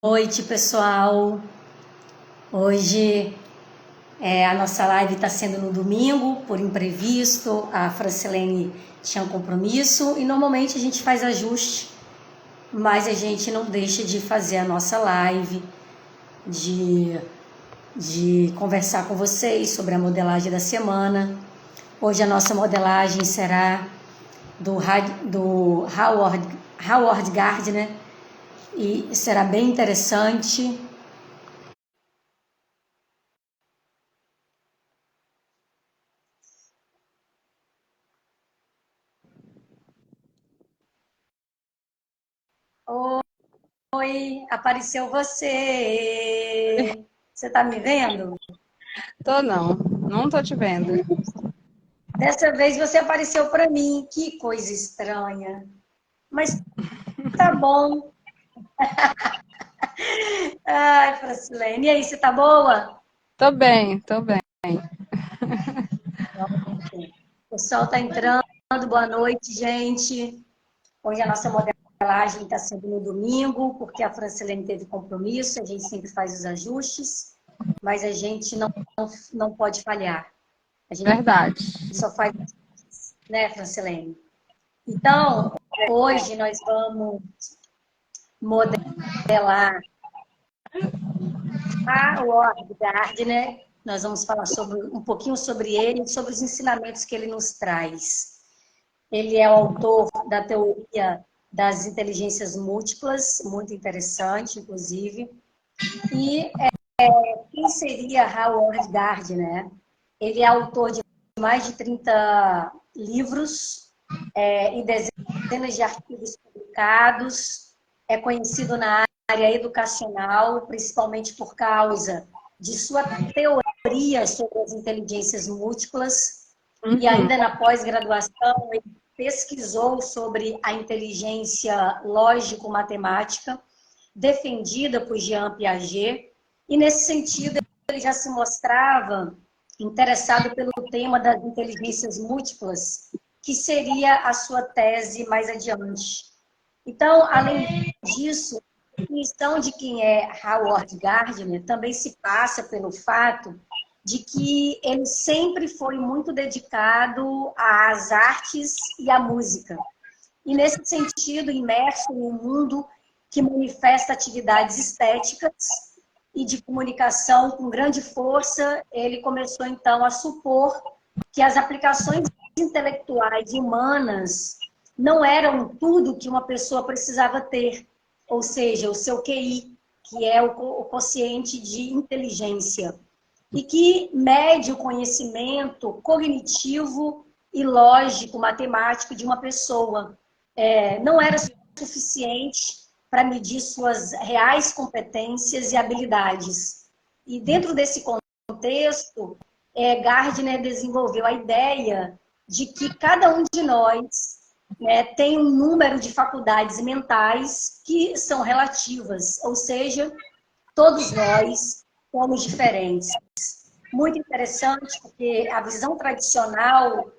Noite, pessoal. Hoje a nossa live está sendo no domingo, por imprevisto. A Francilene tinha um compromisso e normalmente a gente faz ajuste, mas a gente não deixa de fazer a nossa live, de conversar com vocês sobre a modelagem da semana. Hoje a nossa modelagem será do Howard Gardner e será bem interessante. Oi, apareceu você. Você tá me vendo? Tô não tô te vendo. Dessa vez você apareceu para mim. Que coisa estranha. Mas tá bom. Ai, Francilene. E aí, você tá boa? Tô bem, tô bem. O sol tá entrando. Boa noite, gente. Hoje a nossa modelagem está sendo no domingo, porque a Francilene teve compromisso. A gente sempre faz os ajustes, mas a gente não pode falhar. A gente Verdade. só faz, né, Francilene? Então, hoje nós vamos modelar a Howard Gardner. Nós vamos falar um pouquinho sobre ele, sobre os ensinamentos que ele nos traz. Ele é o autor da teoria das inteligências múltiplas, muito interessante, inclusive. E quem seria Howard Gardner? Ele é autor de mais de 30 livros e dezenas de artigos publicados. É conhecido na área educacional, principalmente por causa de sua teoria sobre as inteligências múltiplas. E ainda na pós-graduação, ele pesquisou sobre a inteligência lógico-matemática, defendida por Jean Piaget. E, nesse sentido, ele já se mostrava interessado pelo tema das inteligências múltiplas, que seria a sua tese mais adiante. Então, além disso, a definição de quem é Howard Gardner também se passa pelo fato de que ele sempre foi muito dedicado às artes e à música. E, nesse sentido, imerso em um mundo que manifesta atividades estéticas e de comunicação com grande força, ele começou, então, a supor que as aplicações intelectuais e humanas não eram tudo que uma pessoa precisava ter, ou seja, o seu QI, que é o quociente de inteligência, e que mede o conhecimento cognitivo e lógico, matemático de uma pessoa. Não era suficiente para medir suas reais competências e habilidades. E dentro desse contexto, Gardner desenvolveu a ideia de que cada um de nós tem um número de faculdades mentais que são relativas, ou seja, todos nós somos diferentes. Muito interessante, porque a visão tradicional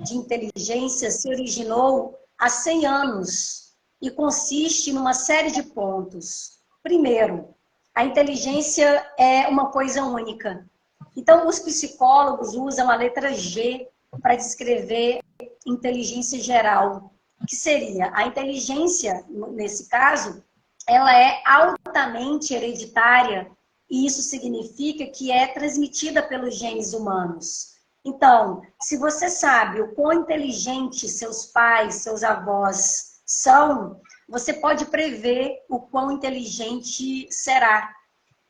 de inteligência se originou há 100 anos e consiste numa série de pontos. Primeiro, a inteligência é uma coisa única. Então, os psicólogos usam a letra G para descrever inteligência geral, que seria a inteligência, nesse caso, ela é altamente hereditária e isso significa que é transmitida pelos genes humanos. Então, se você sabe o quão inteligente seus pais, seus avós são, você pode prever o quão inteligente será.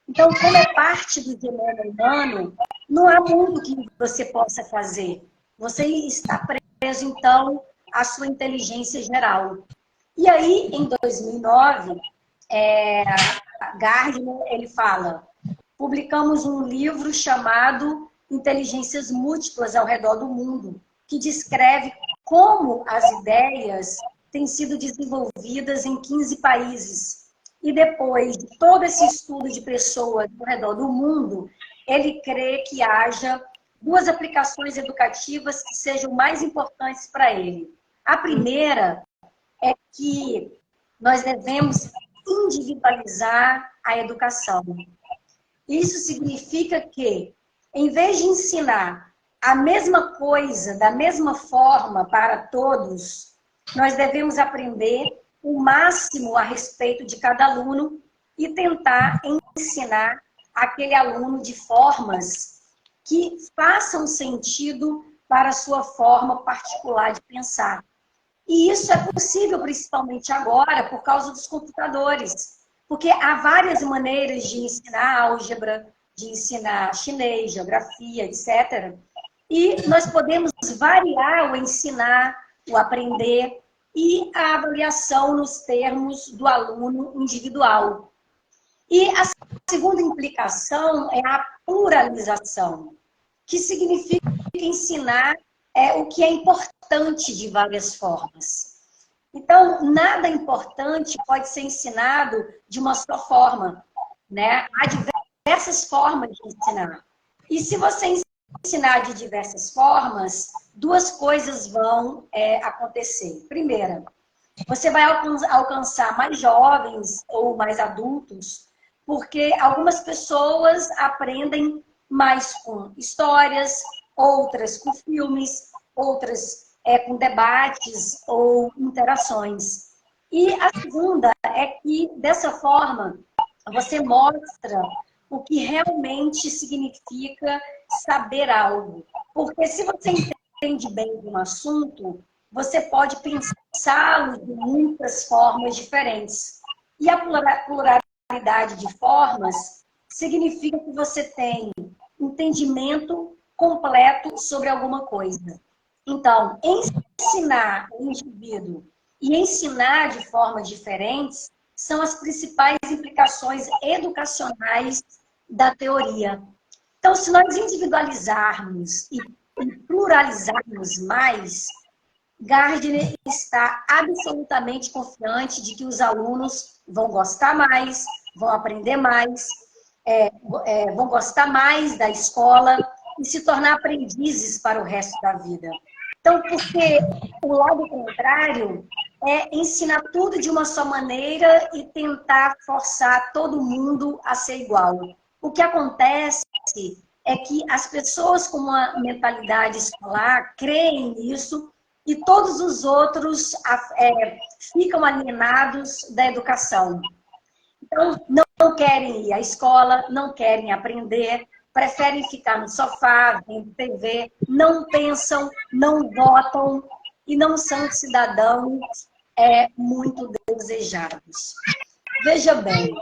Então, como é parte do genoma humano, não há muito que você possa fazer. Você está preso, então, à sua inteligência geral. E aí, em 2009, Gardner, ele fala, publicamos um livro chamado Inteligências Múltiplas ao Redor do Mundo, que descreve como as ideias têm sido desenvolvidas em 15 países. E depois de todo esse estudo de pessoas ao redor do mundo, ele crê que haja duas aplicações educativas que sejam mais importantes para ele. A primeira é que nós devemos individualizar a educação. Isso significa que, em vez de ensinar a mesma coisa, da mesma forma para todos, nós devemos aprender o máximo a respeito de cada aluno e tentar ensinar aquele aluno de formas que façam sentido para a sua forma particular de pensar. E isso é possível, principalmente agora, por causa dos computadores. Porque há várias maneiras de ensinar álgebra, de ensinar chinês, geografia, etc. E nós podemos variar o ensinar, o aprender e a avaliação nos termos do aluno individual. E a segunda implicação é a pluralização, que significa ensinar o que é importante de várias formas. Então, nada importante pode ser ensinado de uma só forma, né? Há diversas formas de ensinar. E se você ensinar de diversas formas, duas coisas vão acontecer. Primeira, você vai alcançar mais jovens ou mais adultos, porque algumas pessoas aprendem mais com histórias, outras com filmes, outras com debates ou interações. E a segunda é que, dessa forma, você mostra o que realmente significa saber algo. Porque se você entende bem de um assunto, você pode pensá-lo de muitas formas diferentes. E a pluralidade de formas significa que você tem entendimento completo sobre alguma coisa. Então, ensinar o indivíduo e ensinar de formas diferentes são as principais implicações educacionais da teoria. Então, se nós individualizarmos e pluralizarmos mais, Gardner está absolutamente confiante de que os alunos vão gostar mais, vão aprender mais, vão gostar mais da escola e se tornar aprendizes para o resto da vida. Então, porque o lado contrário é ensinar tudo de uma só maneira e tentar forçar todo mundo a ser igual. O que acontece é que as pessoas com uma mentalidade escolar creem nisso e todos os outros ficam alienados da educação. Então, não querem ir à escola, não querem aprender, preferem ficar no sofá, vendo TV, não pensam, não votam e não são cidadãos muito desejados. Veja bem,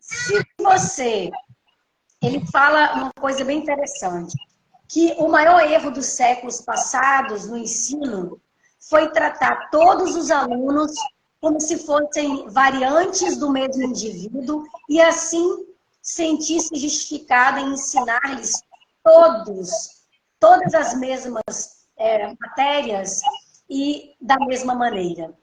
se você... Ele fala uma coisa bem interessante, que o maior erro dos séculos passados no ensino foi tratar todos os alunos como se fossem variantes do mesmo indivíduo e assim sentir-se justificada em ensinar-lhes todas as mesmas matérias e da mesma maneira.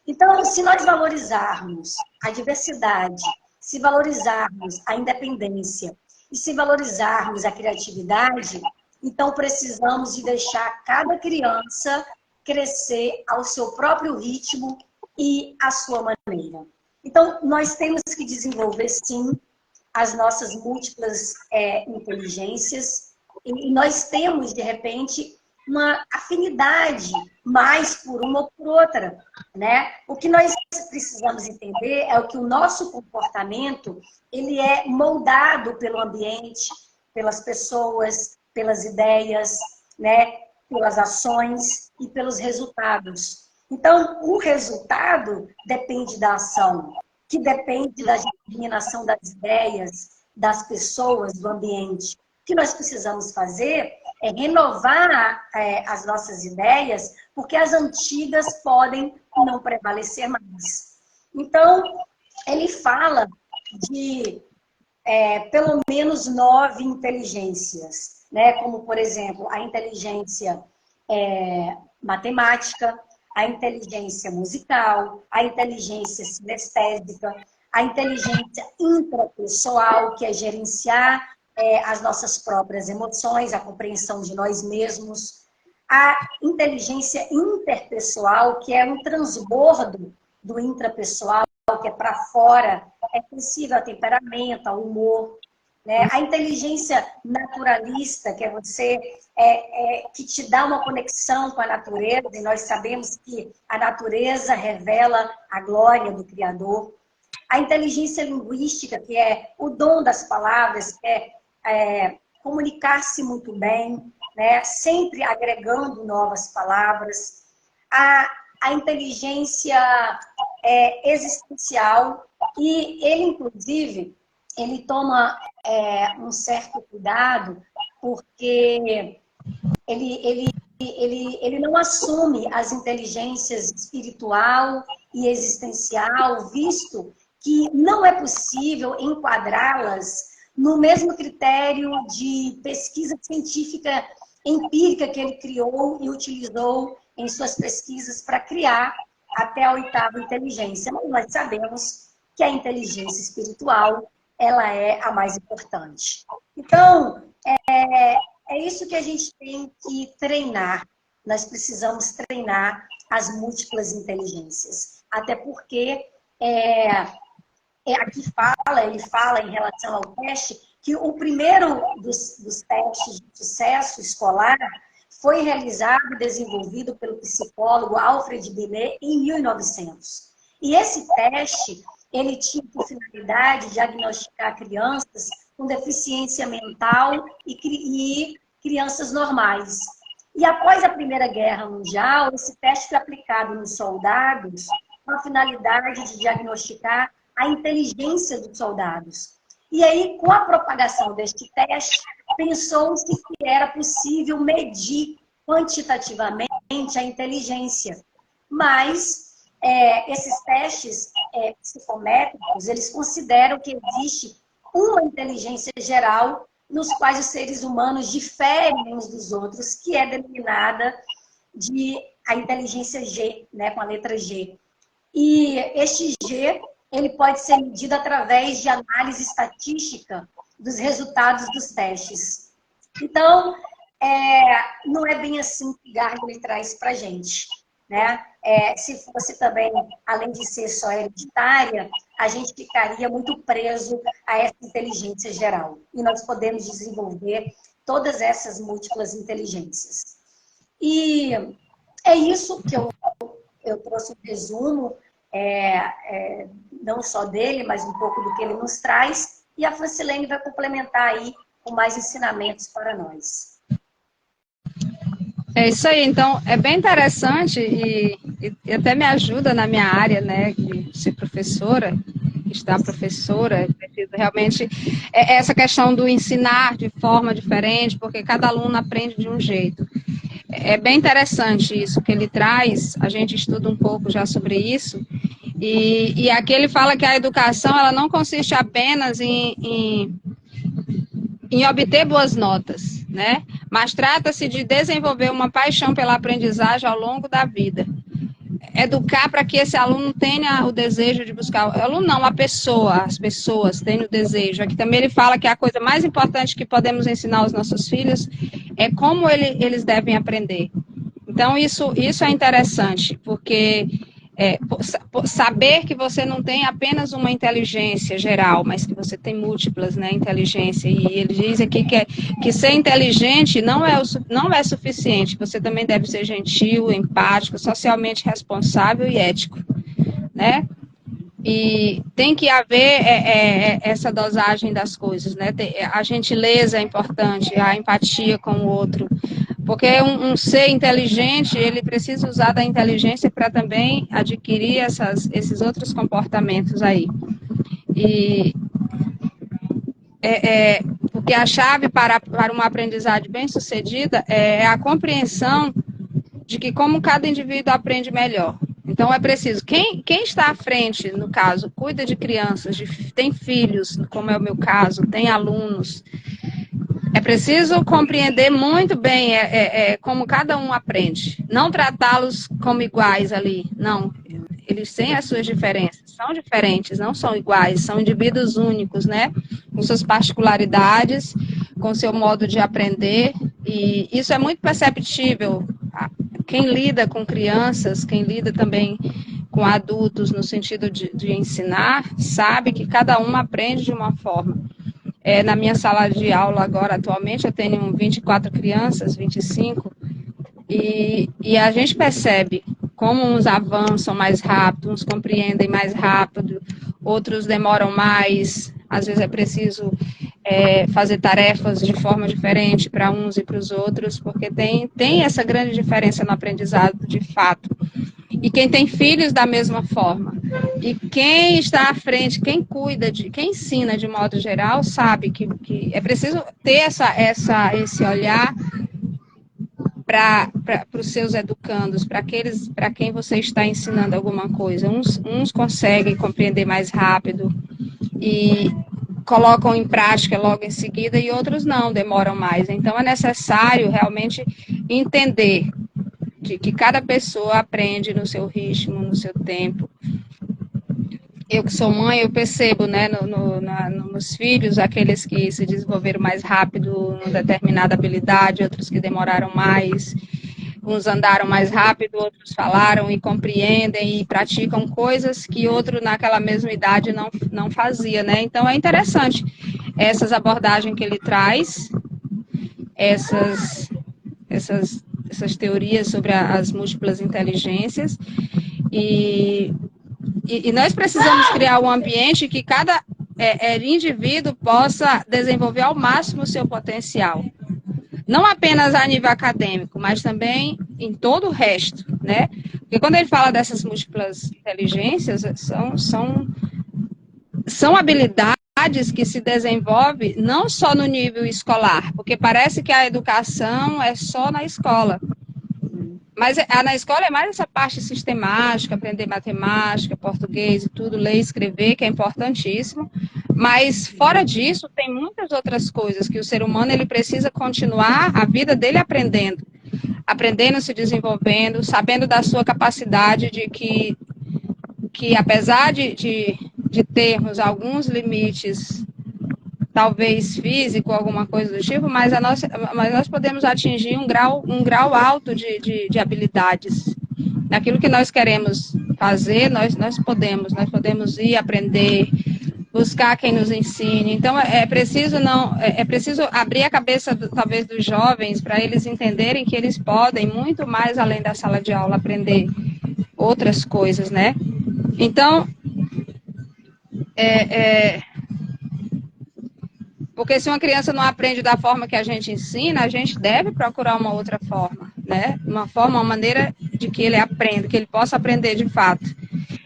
Então, se nós valorizarmos a diversidade, se valorizarmos a independência e se valorizarmos a criatividade, então precisamos de deixar cada criança crescer ao seu próprio ritmo e à sua maneira. Então, nós temos que desenvolver, sim, as nossas múltiplas inteligências e nós temos, de repente, uma afinidade mais por uma ou por outra, né? O que nós precisamos entender é que o nosso comportamento ele é moldado pelo ambiente, pelas pessoas, pelas ideias, né? Pelas ações e pelos resultados. Então, o resultado depende da ação, que depende da germinação das ideias, das pessoas, do ambiente. O que nós precisamos fazer é renovar as nossas ideias, porque as antigas podem não prevalecer mais. Então, ele fala de pelo menos 9 inteligências, né? Como, por exemplo, a inteligência matemática, a inteligência musical, a inteligência sinestésica, a inteligência intrapessoal, que é gerenciar as nossas próprias emoções, a compreensão de nós mesmos, a inteligência interpessoal, que é um transbordo do intrapessoal, que é para fora, é sensível ao temperamento, ao humor. Né? A inteligência naturalista, que é você que te dá uma conexão com a natureza, e nós sabemos que a natureza revela a glória do Criador. A inteligência linguística, que é o dom das palavras, que é comunicar-se muito bem, né? Sempre agregando novas palavras. A inteligência existencial, e ele, inclusive, ele toma um certo cuidado, porque ele não assume as inteligências espiritual e existencial, visto que não é possível enquadrá-las no mesmo critério de pesquisa científica empírica que ele criou e utilizou em suas pesquisas para criar até a 8ª inteligência. Mas nós sabemos que a inteligência espiritual, ela é a mais importante. Então, é isso que a gente tem que treinar. Nós precisamos treinar as múltiplas inteligências. Até porque aqui ele fala em relação ao teste, que o primeiro dos testes de sucesso escolar foi realizado e desenvolvido pelo psicólogo Alfred Binet em 1900. E esse teste, ele tinha por finalidade diagnosticar crianças com deficiência mental e crianças normais. E após a Primeira Guerra Mundial, esse teste foi aplicado nos soldados com a finalidade de diagnosticar a inteligência dos soldados. E aí, com a propagação deste teste, pensou-se que era possível medir quantitativamente a inteligência. Mas esses testes psicométricos, eles consideram que existe uma inteligência geral nos quais os seres humanos diferem uns dos outros, que é denominada de a inteligência G, né, com a letra G. E este G, ele pode ser medido através de análise estatística dos resultados dos testes. Então, não é bem assim que Gardner traz para a gente. Né? Se fosse também, além de ser só hereditária, a gente ficaria muito preso a essa inteligência geral. E nós podemos desenvolver todas essas múltiplas inteligências. E é isso que eu trouxe um resumo, não só dele, mas um pouco do que ele nos traz. E a Francilene vai complementar aí com mais ensinamentos para nós. É isso aí, então é bem interessante e até me ajuda na minha área, né, de ser professora, estar professora, realmente essa questão do ensinar de forma diferente, porque cada aluno aprende de um jeito. É bem interessante isso que ele traz, a gente estuda um pouco já sobre isso, e aqui ele fala que a educação ela não consiste apenas em obter boas notas, né? Mas trata-se de desenvolver uma paixão pela aprendizagem ao longo da vida. Educar para que esse aluno tenha o desejo de buscar... O aluno não, as pessoas tenham o desejo. Aqui também ele fala que a coisa mais importante que podemos ensinar aos nossos filhos é como eles devem aprender. Então, isso é interessante, porque... saber que você não tem apenas uma inteligência geral, mas que você tem múltiplas, né, inteligência, e ele diz aqui que ser inteligente não é suficiente, você também deve ser gentil, empático, socialmente responsável e ético, né, e tem que haver essa dosagem das coisas, né, a gentileza é importante, a empatia com o outro, porque um ser inteligente, ele precisa usar da inteligência para também adquirir esses outros comportamentos aí. E porque a chave para uma aprendizagem bem-sucedida é a compreensão de que como cada indivíduo aprende melhor. Então, é preciso, quem está à frente, no caso, cuida de crianças, tem filhos, como é o meu caso, tem alunos, é preciso compreender muito bem como cada um aprende. Não tratá-los como iguais ali, não. Eles têm as suas diferenças, são diferentes, não são iguais, são indivíduos únicos, né? Com suas particularidades, com seu modo de aprender. E isso é muito perceptível. Quem lida com crianças, quem lida também com adultos no sentido de ensinar, sabe que cada um aprende de uma forma. Na minha sala de aula agora, atualmente, eu tenho 24 crianças, 25, e a gente percebe como uns avançam mais rápido, uns compreendem mais rápido, outros demoram mais, às vezes é preciso fazer tarefas de forma diferente para uns e para os outros, porque tem essa grande diferença no aprendizado, de fato. E quem tem filhos da mesma forma. E quem está à frente, quem cuida, quem ensina de modo geral, sabe que é preciso ter esse olhar para os seus educandos, para quem você está ensinando alguma coisa. Uns conseguem compreender mais rápido e colocam em prática logo em seguida, e outros não, demoram mais. Então, é necessário realmente entender que cada pessoa aprende no seu ritmo, no seu tempo. Eu que sou mãe, eu percebo, né, nos filhos, aqueles que se desenvolveram mais rápido em determinada habilidade, outros que demoraram mais, uns andaram mais rápido, outros falaram e compreendem e praticam coisas que outro naquela mesma idade não fazia, né? Então é interessante essas abordagens que ele traz, essas teorias sobre as múltiplas inteligências, e nós precisamos criar um ambiente que cada indivíduo possa desenvolver ao máximo o seu potencial. Não apenas a nível acadêmico, mas também em todo o resto, né? Porque quando ele fala dessas múltiplas inteligências, são habilidades que se desenvolvem não só no nível escolar, porque parece que a educação é só na escola. Mas na escola é mais essa parte sistemática, aprender matemática, português e tudo, ler e escrever, que é importantíssimo. Mas fora disso, tem muitas outras coisas que o ser humano ele precisa continuar a vida dele aprendendo, se desenvolvendo, sabendo da sua capacidade de que apesar de termos alguns limites, talvez físico, alguma coisa do tipo, mas nós podemos atingir um grau alto de habilidades. Naquilo que nós queremos fazer, nós podemos ir aprender, buscar quem nos ensine. Então, é preciso abrir a cabeça, talvez, dos jovens, para eles entenderem que eles podem, muito mais além da sala de aula, aprender outras coisas, né? Então, porque se uma criança não aprende da forma que a gente ensina, a gente deve procurar uma outra forma, né? Uma maneira de que ele aprenda, que ele possa aprender de fato.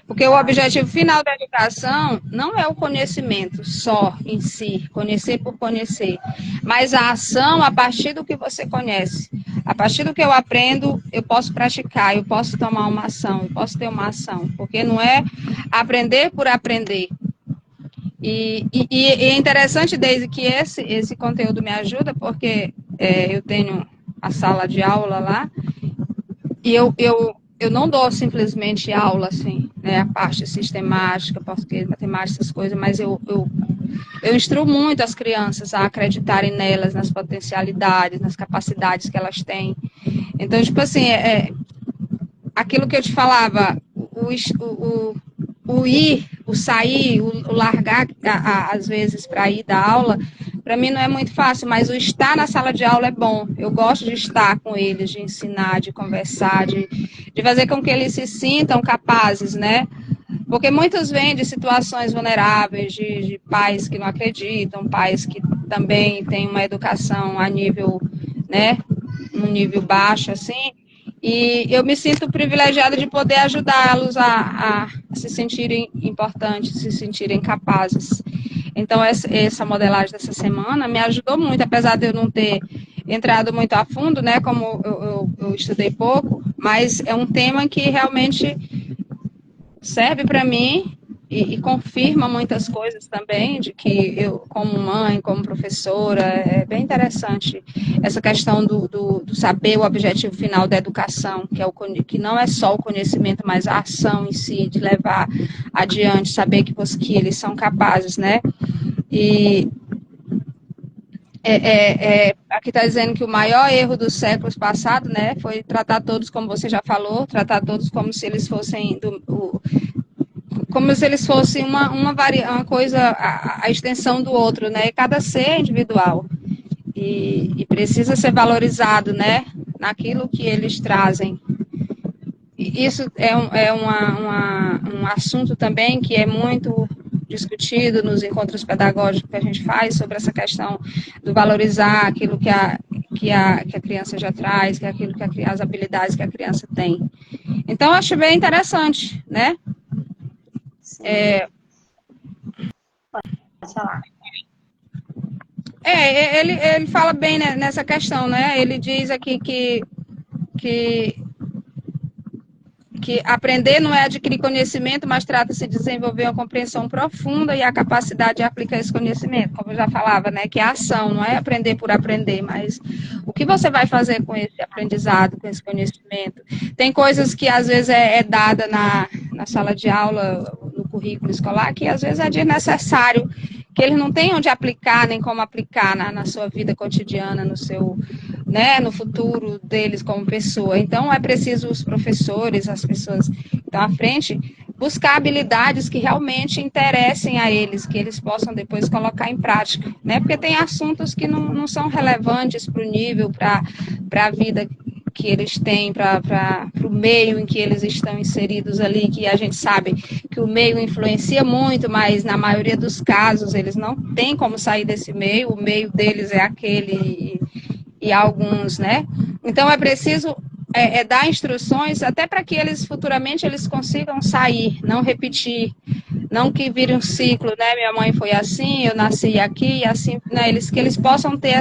Porque o objetivo final da educação não é o conhecimento só em si, conhecer por conhecer, mas a ação a partir do que você conhece. A partir do que eu aprendo, eu posso praticar, eu posso tomar uma ação, eu posso ter uma ação, porque não é aprender por aprender. E é interessante, desde que esse conteúdo me ajuda, porque eu tenho a sala de aula lá, e eu não dou simplesmente aula, assim, né, a parte sistemática, português, matemática, essas coisas, mas eu instruo muito as crianças a acreditarem nelas, nas potencialidades, nas capacidades que elas têm. Então, tipo assim, aquilo que eu te falava, o ir, o sair, o largar, às vezes, para ir dar aula, para mim não é muito fácil, mas o estar na sala de aula é bom. Eu gosto de estar com eles, de ensinar, de conversar, de fazer com que eles se sintam capazes, né? Porque muitos vêm de situações vulneráveis, de pais que não acreditam, pais que também têm uma educação a nível, né, um nível baixo, assim, e eu me sinto privilegiada de poder ajudá-los a se sentirem importantes, se sentirem capazes. Então, essa modelagem dessa semana me ajudou muito, apesar de eu não ter entrado muito a fundo, né, como eu estudei pouco, mas é um tema que realmente serve para mim e confirma muitas coisas também, de que eu, como mãe, como professora, é bem interessante essa questão do saber o objetivo final da educação, que não é só o conhecimento, mas a ação em si, de levar adiante, saber que eles são capazes, né? E Aqui está dizendo que o maior erro dos séculos passados, né, foi tratar todos, como você já falou, tratar todos como se eles fossem como se eles fossem uma coisa, a extensão do outro, né? E cada ser é individual e precisa ser valorizado, né? Naquilo que eles trazem. E isso um assunto também que é muito discutido nos encontros pedagógicos que a gente faz sobre essa questão do valorizar aquilo que a criança já traz, que é aquilo que as habilidades que a criança tem. Então, eu acho bem interessante, né? Sim. Pode falar. Ele fala bem nessa questão, né? Ele diz aqui que aprender não é adquirir conhecimento, mas trata-se de desenvolver uma compreensão profunda e a capacidade de aplicar esse conhecimento, como eu já falava, né? Que é a ação, não é aprender por aprender, mas o que você vai fazer com esse aprendizado, com esse conhecimento? Tem coisas que às vezes é dada na sala de aula, no currículo escolar, que às vezes é desnecessário, que eles não têm onde aplicar, nem como aplicar na sua vida cotidiana, no seu, né, no futuro deles como pessoa. Então, é preciso os professores, as pessoas que estão à frente, buscar habilidades que realmente interessem a eles, que eles possam depois colocar em prática, né? Porque tem assuntos que não são relevantes para o nível, para a vida que eles têm, para o meio em que eles estão inseridos ali, que a gente sabe que o meio influencia muito, mas na maioria dos casos eles não têm como sair desse meio, o meio deles é aquele e alguns, né? Então é preciso dar instruções até para que eles futuramente eles consigam sair, não repetir, não que vire um ciclo, né? Minha mãe foi assim, eu nasci aqui, e assim, né? Que eles possam ter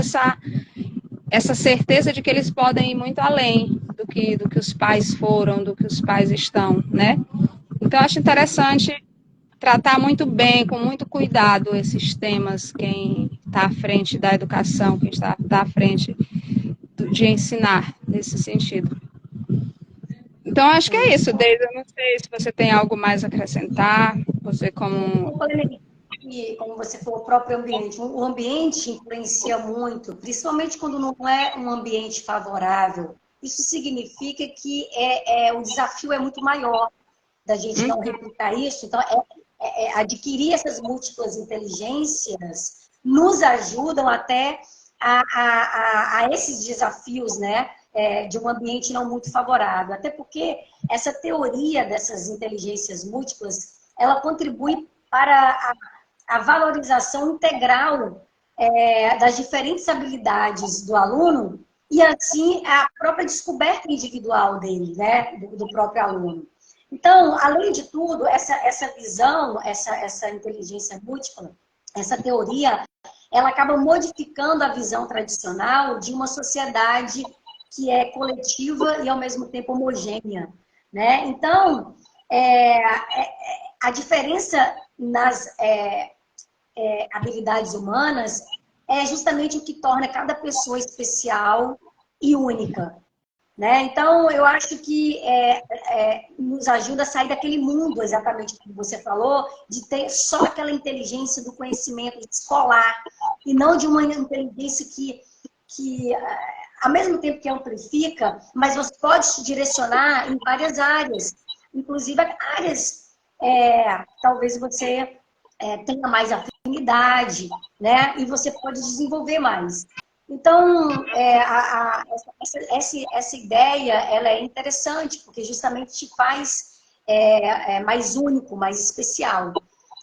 essa certeza de que eles podem ir muito além do que os pais foram, do que os pais estão, né? Então, acho interessante tratar muito bem, com muito cuidado, esses temas, quem está à frente da educação, quem está à frente de ensinar, nesse sentido. Então, acho que é isso, Deise. Eu não sei se você tem algo mais a acrescentar, você como... E, como você falou, o próprio ambiente. O ambiente influencia muito, principalmente quando não é um ambiente favorável. Isso significa que o desafio é muito maior da gente não replicar isso. Então, adquirir essas múltiplas inteligências nos ajudam até a esses desafios, né? De um ambiente não muito favorável. Até porque essa teoria dessas inteligências múltiplas, ela contribui para a valorização integral das diferentes habilidades do aluno e, assim, a própria descoberta individual dele, né, do próprio aluno. Então, além de tudo, essa visão, essa inteligência múltipla, essa teoria, ela acaba modificando a visão tradicional de uma sociedade que é coletiva e, ao mesmo tempo, homogênea, né? Então, a diferença nas habilidades humanas é justamente o que torna cada pessoa especial e única, né? Então, eu acho que nos ajuda a sair daquele mundo, exatamente como você falou, de ter só aquela inteligência do conhecimento escolar e não de uma inteligência que ao mesmo tempo que amplifica, mas você pode se direcionar em várias áreas, inclusive áreas, talvez você tenha mais afinidade, né? E você pode desenvolver mais. Então, essa ideia, ela é interessante, porque justamente te faz mais único, mais especial,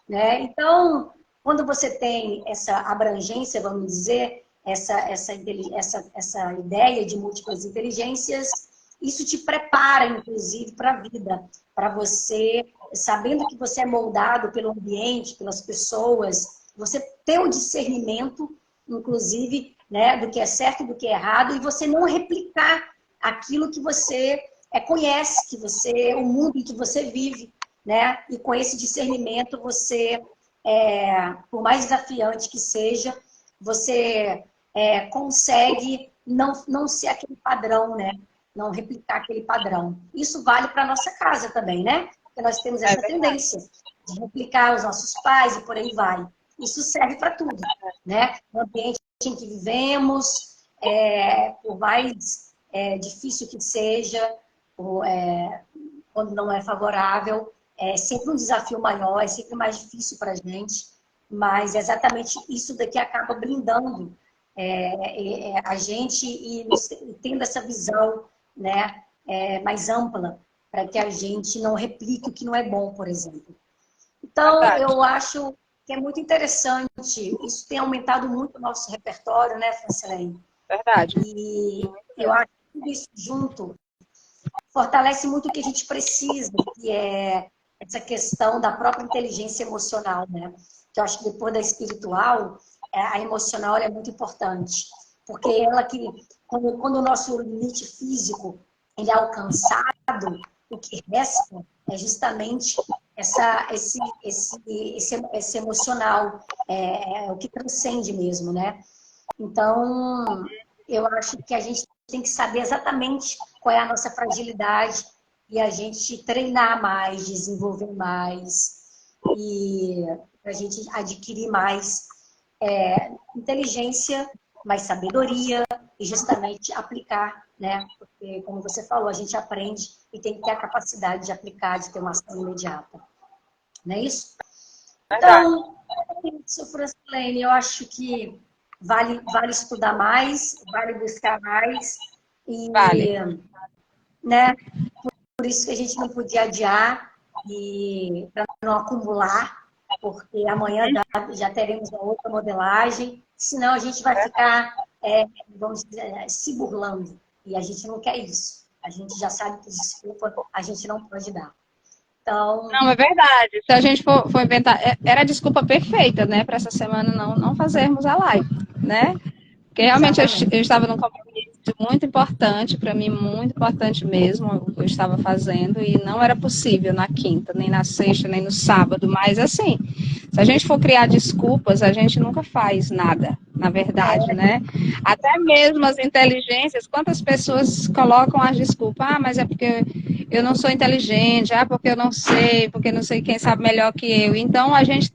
né? Então, quando você tem essa abrangência, vamos dizer, essa ideia de múltiplas inteligências, isso te prepara, inclusive, para a vida, para você, sabendo que você é moldado pelo ambiente, pelas pessoas, você ter o discernimento, inclusive, né, do que é certo e do que é errado, e você não replicar aquilo que você conhece, o mundo em que você vive, né? E com esse discernimento, você, por mais desafiante que seja, você consegue não ser aquele padrão, né? Não replicar aquele padrão. Isso vale para a nossa casa também, né? Porque nós temos essa tendência de replicar os nossos pais e por aí vai. isso serve para tudo, né? No ambiente em que vivemos, por mais difícil que seja, quando não é favorável, é sempre um desafio maior, é sempre mais difícil para a gente, mas exatamente isso daqui acaba blindando a gente e tendo essa visão, né, mais ampla, para que a gente não replique o que não é bom, por exemplo. Então, Verdade. eu acho que é muito interessante, isso tem aumentado muito o nosso repertório, né, Francilene? Verdade. E eu acho que tudo isso junto fortalece muito o que a gente precisa, que é essa questão da própria inteligência emocional, né? Que eu acho que depois da espiritual, a emocional é muito importante. Porque ela que, quando o nosso limite físico ele é alcançado, o que resta é justamente esse emocional, o que transcende mesmo, né? Então, eu acho que a gente tem que saber exatamente qual é a nossa fragilidade e a gente treinar mais, desenvolver mais e a gente adquirir mais inteligência, mais sabedoria e justamente aplicar, né? Porque, como você falou, a gente aprende e tem que ter a capacidade de aplicar, de ter uma ação imediata. Não é isso? Verdade. Então, isso, Francilene, eu acho que vale estudar mais, vale buscar mais e, Vale. né, por isso que a gente não podia adiar e para não acumular, porque amanhã já teremos uma outra modelagem, senão a gente vai ficar, vamos dizer, se burlando e a gente não quer isso. A gente já sabe que desculpa a gente não pode dar. Então, Não, é verdade. Se a gente for inventar, era a desculpa perfeita, né, para essa semana não fazermos a live, né? Porque realmente eu exatamente. estava num compromisso muito importante, para mim, muito importante mesmo, o que eu estava fazendo, e não era possível na quinta, nem na sexta, nem no sábado, mas assim, se a gente for criar desculpas, a gente nunca faz nada, na verdade, né? Até mesmo as inteligências, quantas pessoas colocam as desculpas, mas é porque eu não sou inteligente, porque eu não sei, porque não sei quem sabe melhor que eu. Então, a gente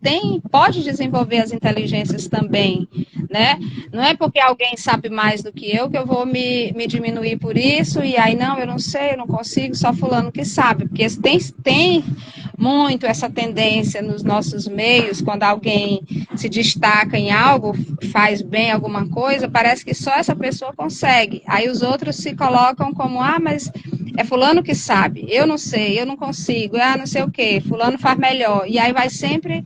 pode desenvolver as inteligências também, né? Não é porque alguém sabe mais do que eu vou me diminuir por isso, e aí, não, eu não sei, eu não consigo, só fulano que sabe. Porque tem muito essa tendência nos nossos meios, quando alguém se destaca em algo, faz bem alguma coisa, parece que só essa pessoa consegue. Aí os outros se colocam como, mas é fulano que sabe, eu não sei, eu não consigo, não sei o quê, fulano faz melhor. E aí vai sempre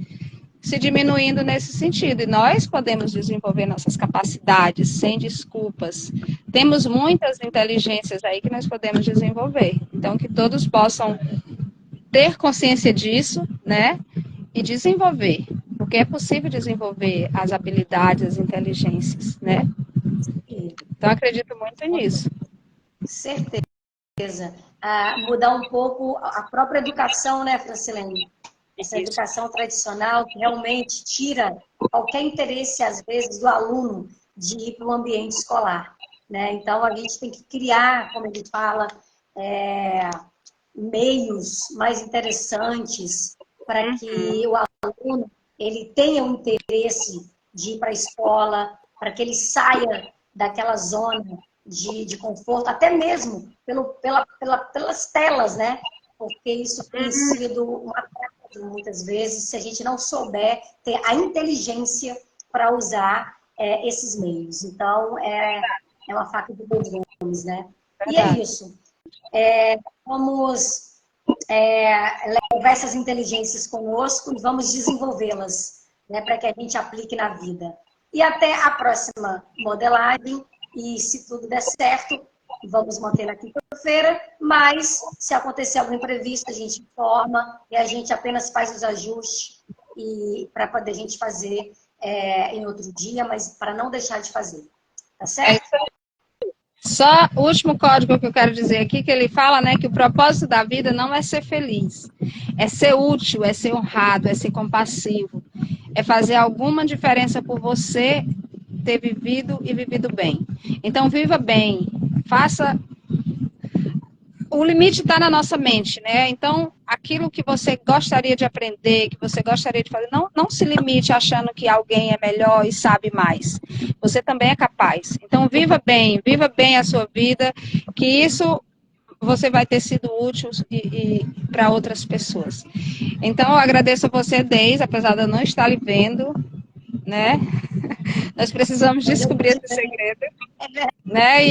se diminuindo nesse sentido. E nós podemos desenvolver nossas capacidades sem desculpas. Temos muitas inteligências aí que nós podemos desenvolver. Então, que todos possam ter consciência disso, né? E desenvolver. Porque é possível desenvolver as habilidades, as inteligências, né? Então, acredito muito nisso. Certeza. Mudar um pouco a própria educação, né, Francilene? Essa educação tradicional que realmente tira qualquer interesse, às vezes, do aluno de ir para o ambiente escolar, né? Então, a gente tem que criar, como ele fala, meios mais interessantes para que o aluno ele tenha um interesse de ir para a escola, para que ele saia daquela zona de conforto, até mesmo pelas telas, né? Porque isso tem sido uma prática, muitas vezes, se a gente não souber ter a inteligência para usar esses meios. Então, é uma faca de dois gumes, né? E é isso. Vamos levar essas inteligências conosco e vamos desenvolvê-las, né, para que a gente aplique na vida. E até a próxima modelagem, e se tudo der certo, vamos manter na quinta-feira, mas se acontecer algum imprevisto, a gente informa e a gente apenas faz os ajustes para poder a gente fazer em outro dia, mas para não deixar de fazer. Tá certo? Só o último código que eu quero dizer aqui, que ele fala, né, que o propósito da vida não é ser feliz, é ser útil, é ser honrado, é ser compassivo, é fazer alguma diferença por você ter vivido e vivido bem. Então, viva bem, faça... O limite está na nossa mente, né? Então, aquilo que você gostaria de aprender, que você gostaria de fazer. Não se limite achando que alguém é melhor e sabe mais. Você também é capaz. Então, viva bem a sua vida, que isso você vai ter sido útil e para outras pessoas. Então, eu agradeço a você, Deise, apesar de eu não estar lhe vendo, né? Nós precisamos descobrir esse segredo, né?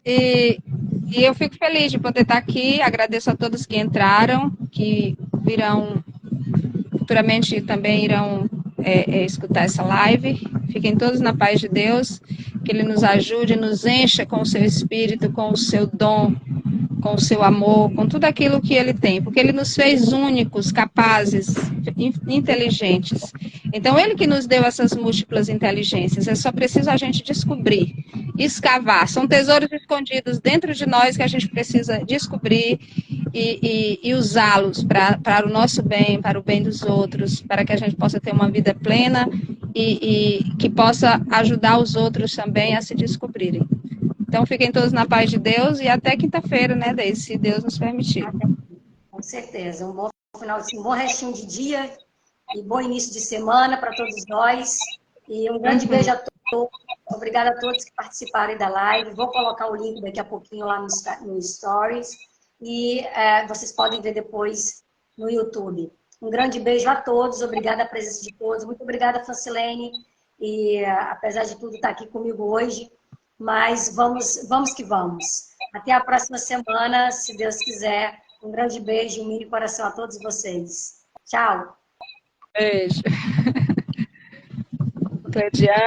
E eu fico feliz de poder estar aqui. Agradeço a todos que entraram, que virão futuramente também irão escutar essa live. Fiquem todos na paz de Deus, que Ele nos ajude, nos encha com o seu espírito, com o seu dom, com o seu amor, com tudo aquilo que Ele tem, porque Ele nos fez únicos, capazes, inteligentes. Então, Ele que nos deu essas múltiplas inteligências, é só preciso a gente descobrir, escavar. São tesouros escondidos dentro de nós que a gente precisa descobrir e usá-los para o nosso bem, para o bem dos outros, para que a gente possa ter uma vida plena e que possa ajudar os outros também a se descobrirem. Então, fiquem todos na paz de Deus e até quinta-feira, né, Deise, se Deus nos permitir. Com certeza. Um bom final, um bom restinho de dia e bom início de semana para todos nós. E um grande beijo a todos. Obrigada a todos que participaram da live. Vou colocar o link daqui a pouquinho lá no Stories. E vocês podem ver depois no YouTube. Um grande beijo a todos. Obrigada a presença de todos. Muito obrigada, Francilene. E apesar de tudo, estar aqui comigo hoje. Mas vamos que vamos. Até a próxima semana, se Deus quiser. Um grande beijo e um mini coração a todos vocês. Tchau. Beijo. Cleidiane.